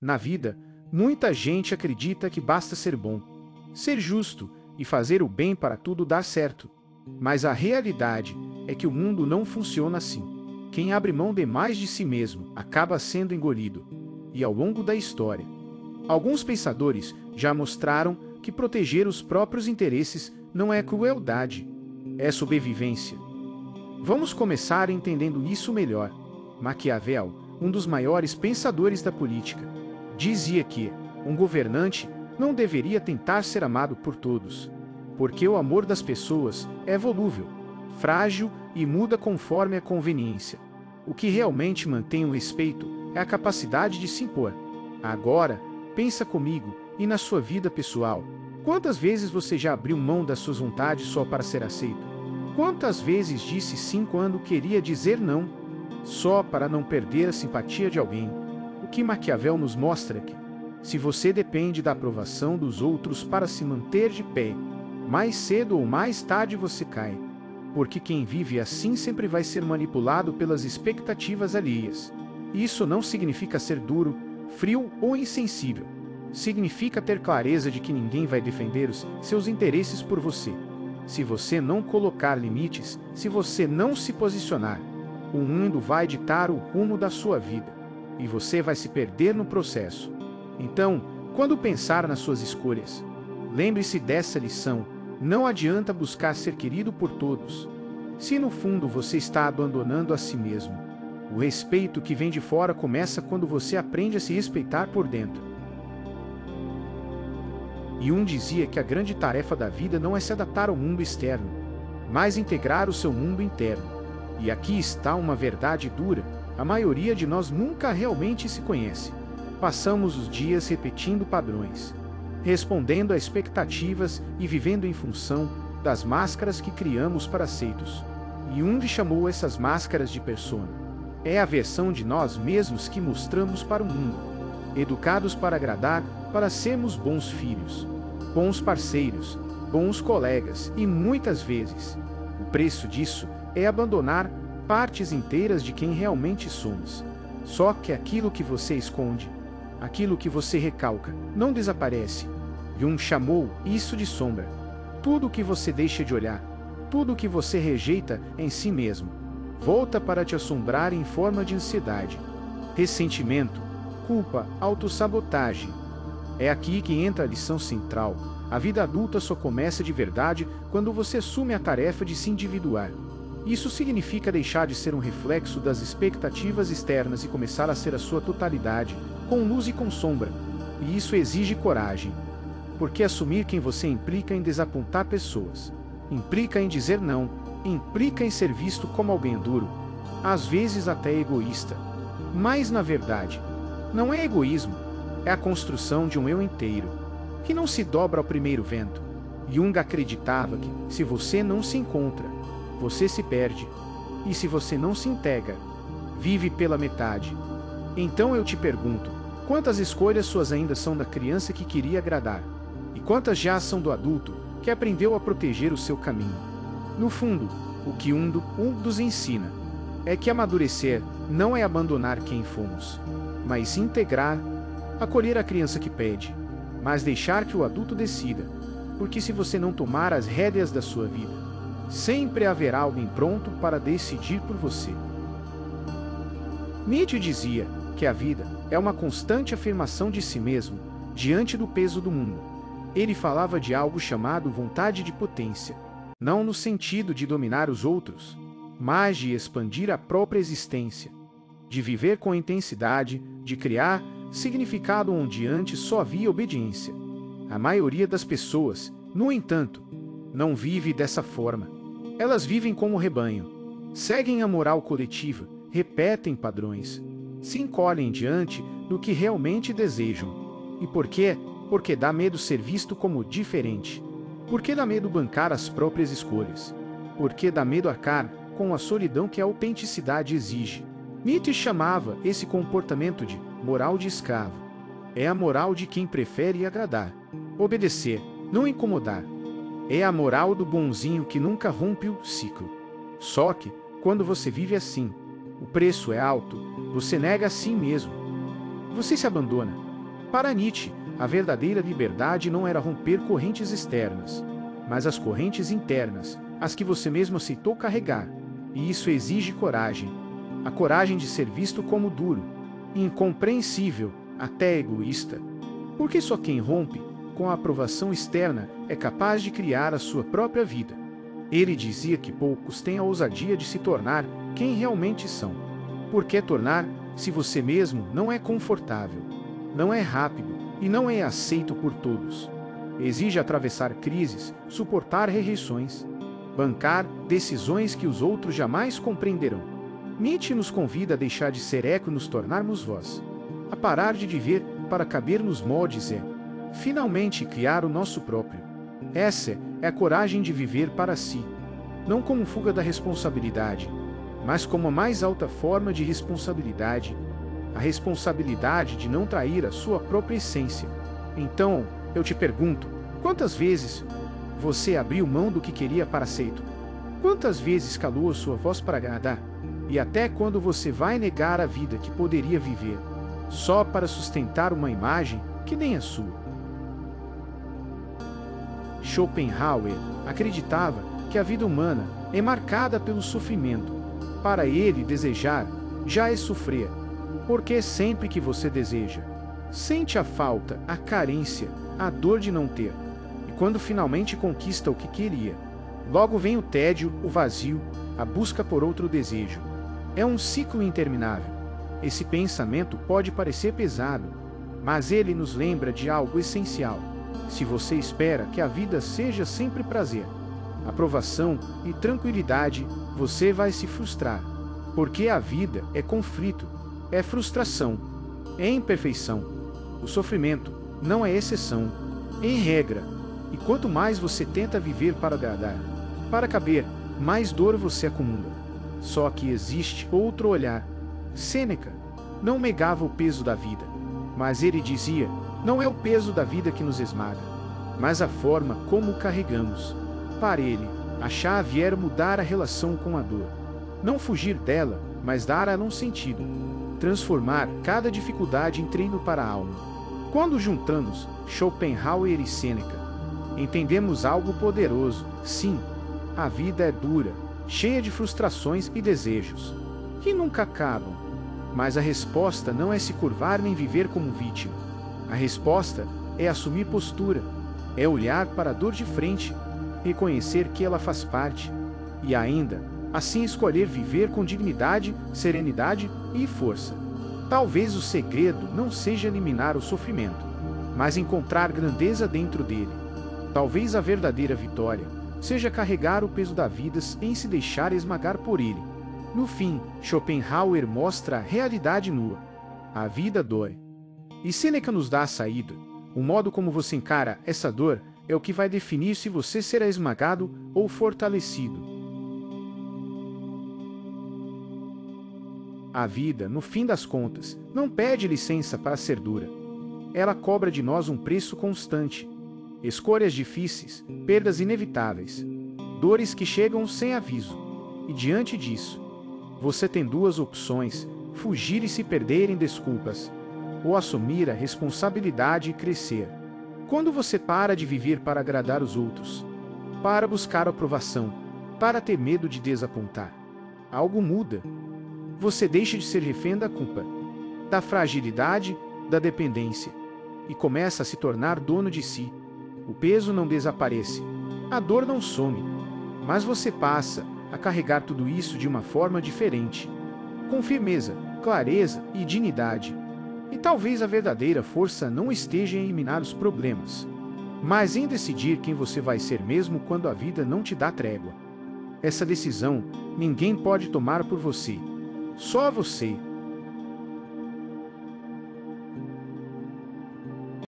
Na vida, muita gente acredita que basta ser bom, ser justo e fazer o bem para tudo dar certo. Mas a realidade é que o mundo não funciona assim. Quem abre mão demais de si mesmo acaba sendo engolido. E ao longo da história, alguns pensadores já mostraram que proteger os próprios interesses não é crueldade, é sobrevivência. Vamos começar entendendo isso melhor. Maquiavel, um dos maiores pensadores da política, dizia que um governante não deveria tentar ser amado por todos, porque o amor das pessoas é volúvel, frágil e muda conforme a conveniência. O que realmente mantém o respeito é a capacidade de se impor. Agora, pensa comigo e na sua vida pessoal. Quantas vezes você já abriu mão das suas vontades só para ser aceito? Quantas vezes disse sim quando queria dizer não, só para não perder a simpatia de alguém? O que Maquiavel nos mostra é que, se você depende da aprovação dos outros para se manter de pé, mais cedo ou mais tarde você cai. Porque quem vive assim sempre vai ser manipulado pelas expectativas alheias. Isso não significa ser duro, frio ou insensível. Significa ter clareza de que ninguém vai defender os seus interesses por você. Se você não colocar limites, se você não se posicionar, o mundo vai ditar o rumo da sua vida, e você vai se perder no processo. Então, quando pensar nas suas escolhas, lembre-se dessa lição: não adianta buscar ser querido por todos, se no fundo você está abandonando a si mesmo. O respeito que vem de fora começa quando você aprende a se respeitar por dentro. E dizia que a grande tarefa da vida não é se adaptar ao mundo externo, mas integrar o seu mundo interno. E aqui está uma verdade dura: a maioria de nós nunca realmente se conhece. Passamos os dias repetindo padrões, respondendo a expectativas e vivendo em função das máscaras que criamos para aceitos. E chamou essas máscaras de persona. É a versão de nós mesmos que mostramos para o mundo, educados para agradar, para sermos bons filhos, bons parceiros, bons colegas, e muitas vezes o preço disso é abandonar partes inteiras de quem realmente somos. Só que aquilo que você esconde, aquilo que você recalca, não desaparece. Jung chamou isso de sombra. Tudo o que você deixa de olhar, tudo o que você rejeita em si mesmo, volta para te assombrar em forma de ansiedade, ressentimento, culpa, autossabotagem. É aqui que entra a lição central. A vida adulta só começa de verdade quando você assume a tarefa de se individuar. Isso significa deixar de ser um reflexo das expectativas externas e começar a ser a sua totalidade, com luz e com sombra. E isso exige coragem. Porque assumir quem você implica em desapontar pessoas, implica em dizer não, implica em ser visto como alguém duro, às vezes até egoísta. Mas, na verdade, não é egoísmo, é a construção de um eu inteiro, que não se dobra ao primeiro vento. Jung acreditava que, se você não se encontra, você se perde, e se você não se integra, vive pela metade. Então eu te pergunto, quantas escolhas suas ainda são da criança que queria agradar? E quantas já são do adulto, que aprendeu a proteger o seu caminho? No fundo, o que nos ensina é que amadurecer não é abandonar quem fomos, mas se integrar, acolher a criança que pede, mas deixar que o adulto decida, porque se você não tomar as rédeas da sua vida, sempre haverá alguém pronto para decidir por você. Nietzsche dizia que a vida é uma constante afirmação de si mesmo diante do peso do mundo. Ele falava de algo chamado vontade de potência, não no sentido de dominar os outros, mas de expandir a própria existência, de viver com intensidade, de criar significado onde antes só havia obediência. A maioria das pessoas, no entanto, não vive dessa forma. Elas vivem como rebanho, seguem a moral coletiva, repetem padrões, se encolhem diante do que realmente desejam. E por quê? Porque dá medo ser visto como diferente. Porque dá medo bancar as próprias escolhas. Porque dá medo arcar com a solidão que a autenticidade exige. Nietzsche chamava esse comportamento de moral de escravo. É a moral de quem prefere agradar, obedecer, não incomodar. É a moral do bonzinho que nunca rompe o ciclo. Só que, quando você vive assim, o preço é alto, você nega a si mesmo. Você se abandona, Para Nietzsche, a verdadeira liberdade não era romper correntes externas, mas as correntes internas, as que você mesmo aceitou carregar. E isso exige coragem. A coragem de ser visto como duro, incompreensível, até egoísta. Porque só quem rompe com a aprovação externa é capaz de criar a sua própria vida. Ele dizia que poucos têm a ousadia de se tornar quem realmente são. Por que tornar, se você mesmo não é confortável, não é rápido e não é aceito por todos? Exige atravessar crises, suportar rejeições, bancar decisões que os outros jamais compreenderão. Nietzsche nos convida a deixar de ser eco e nos tornarmos voz. A parar de viver para caber nos moldes finalmente criar o nosso próprio. Essa é a coragem de viver para si, não como fuga da responsabilidade, mas como a mais alta forma de responsabilidade, a responsabilidade de não trair a sua própria essência. Então, eu te pergunto, quantas vezes você abriu mão do que queria para aceito? Quantas vezes calou a sua voz para agradar? E até quando você vai negar a vida que poderia viver, só para sustentar uma imagem que nem é sua? Schopenhauer acreditava que a vida humana é marcada pelo sofrimento. Para ele, desejar já é sofrer, porque sempre que você deseja, sente a falta, a carência, a dor de não ter. E quando finalmente conquista o que queria, logo vem o tédio, o vazio, a busca por outro desejo. É um ciclo interminável. Esse pensamento pode parecer pesado, mas ele nos lembra de algo essencial. Se você espera que a vida seja sempre prazer, aprovação e tranquilidade, você vai se frustrar. Porque a vida é conflito, é frustração, é imperfeição. O sofrimento não é exceção, em regra. E quanto mais você tenta viver para agradar, para caber, mais dor você acumula. Só que existe outro olhar. Sêneca não negava o peso da vida, mas ele dizia: não é o peso da vida que nos esmaga, mas a forma como o carregamos. Para ele, a chave era mudar a relação com a dor. Não fugir dela, mas dar a ela um sentido. Transformar cada dificuldade em treino para a alma. Quando juntamos Schopenhauer e Sêneca, entendemos algo poderoso. Sim, a vida é dura, cheia de frustrações e desejos, que nunca acabam. Mas a resposta não é se curvar nem viver como vítima. A resposta é assumir postura, é olhar para a dor de frente, reconhecer que ela faz parte, e ainda, assim escolher viver com dignidade, serenidade e força. Talvez o segredo não seja eliminar o sofrimento, mas encontrar grandeza dentro dele. Talvez a verdadeira vitória seja carregar o peso da vida em se deixar esmagar por ele. No fim, Schopenhauer mostra a realidade nua. A vida dói. E Sêneca nos dá a saída. O modo como você encara essa dor é o que vai definir se você será esmagado ou fortalecido. A vida, no fim das contas, não pede licença para ser dura. Ela cobra de nós um preço constante. Escolhas difíceis, perdas inevitáveis, dores que chegam sem aviso. E diante disso, você tem duas opções: fugir e se perder em desculpas, ou assumir a responsabilidade e crescer. Quando você para de viver para agradar os outros, para buscar aprovação, para ter medo de desapontar, algo muda. Você deixa de ser refém da culpa, da fragilidade, da dependência, e começa a se tornar dono de si. O peso não desaparece, a dor não some, mas você passa a carregar tudo isso de uma forma diferente, com firmeza, clareza e dignidade. E talvez a verdadeira força não esteja em eliminar os problemas, mas em decidir quem você vai ser mesmo quando a vida não te dá trégua. Essa decisão ninguém pode tomar por você, só você.